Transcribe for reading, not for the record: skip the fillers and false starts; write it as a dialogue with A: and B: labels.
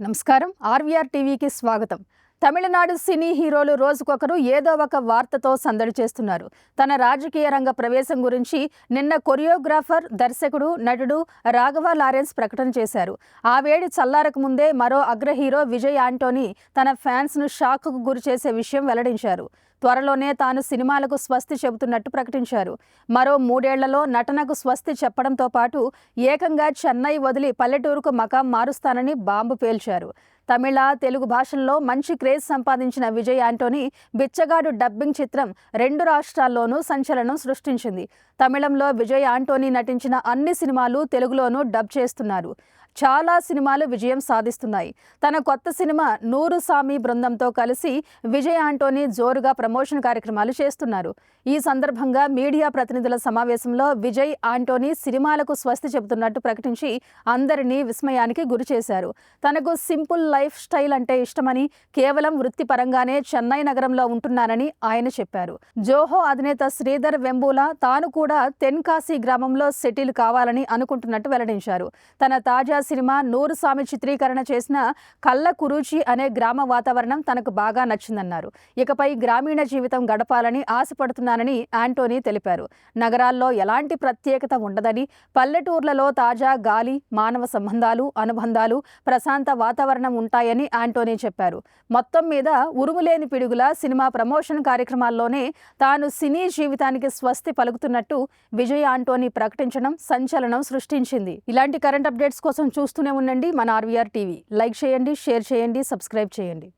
A: నమస్కారం ఆర్వీఆర్ టీవీకి స్వాగతం. తమిళనాడు సినీ హీరోలు రోజుకొకరు ఏదో ఒక వార్తతో సందడి చేస్తున్నారు. తన రాజకీయ రంగ ప్రవేశం గురించి నిన్న కొరియోగ్రాఫర్, దర్శకుడు, నటుడు రాఘవ లారెన్స్ ప్రకటన చేశారు. ఆ వేడి చల్లారక ముందే మరో అగ్ర హీరో విజయ్ ఆంటోనీ తన ఫ్యాన్స్ను షాక్కు గురి చేసే విషయం వెల్లడించారు. త్వరలోనే తాను సినిమాలకు స్వస్తి చెబుతున్నట్టు ప్రకటించారు. మరో 3 ఏళ్లలో నటనకు స్వస్తి చెప్పడంతో పాటు ఏకంగా చెన్నై వదిలి పల్లెటూరుకు మకాం మారుస్తానని బాంబు పేల్చారు. తమిళ, తెలుగు భాషల్లో మంచి క్రేజ్ సంపాదించిన విజయ్ ఆంటోనీ బిచ్చగాడు డబ్బింగ్ చిత్రం 2 రాష్ట్రాల్లోనూ సంచలనం సృష్టించింది. తమిళంలో విజయ్ ఆంటోనీ నటించిన అన్ని సినిమాలు తెలుగులోనూ డబ్ చేస్తున్నారు. చాలా సినిమాలు విజయం సాధిస్తున్నాయి. తన కొత్త సినిమా నూరు సామి బృందంతో కలిసి విజయ్ ఆంటోనీ జోరుగా ప్రమోషన్ కార్యక్రమాలు చేస్తున్నారు. ఈ సందర్భంగా మీడియా ప్రతినిధుల సమావేశంలో విజయ్ ఆంటోనీ సినిమాలకు స్వస్తి చెబుతున్నట్టు ప్రకటించి అందరినీ విస్మయానికి గురి చేశారు. తనకు సింపుల్ లైఫ్ స్టైల్ అంటే ఇష్టమని, కేవలం వృత్తిపరంగానే చెన్నై నగరంలో ఉంటున్నానని ఆయన చెప్పారు. జోహో అధినేత శ్రీధర్ వెంబులా తాను కూడా తెన్కాశీ గ్రామంలో సెటిల్ కావాలని అనుకుంటున్నట్టు వెల్లడించారు. తన తాజా సినిమా నూరు సామి చిత్రీకరణ చేసిన కల్లకురుచి అనే గ్రామ వాతావరణం తనకు బాగా నచ్చిందన్నారు. ఇకపై గ్రామీణ జీవితం గడపాలని ఆశపడుతున్నానని ఆంటోనీ తెలిపారు. నగరాల్లో ఎలాంటి ప్రత్యేకత ఉండదని, పల్లెటూర్లలో తాజా గాలి, మానవ సంబంధాలు, అనుబంధాలు, ప్రశాంత వాతావరణం ఉంటాయని ఆంటోనీ చెప్పారు. మొత్తం మీద ఉరుములేని పిడుగుల సినిమా ప్రమోషన్ కార్యక్రమాల్లోనే తాను సినీ జీవితానికి స్వస్తి పలుకుతున్నట్టు విజయ్ ఆంటోనీ ప్రకటించడం సంచలనం సృష్టించింది. ఇలాంటి కరెంట్ అప్డేట్స్ కోసం చూస్తూనే ఉండండి మన ఆర్వీఆర్ టీవీ. లైక్ చేయండి, షేర్ చేయండి, సబ్స్క్రైబ్ చేయండి.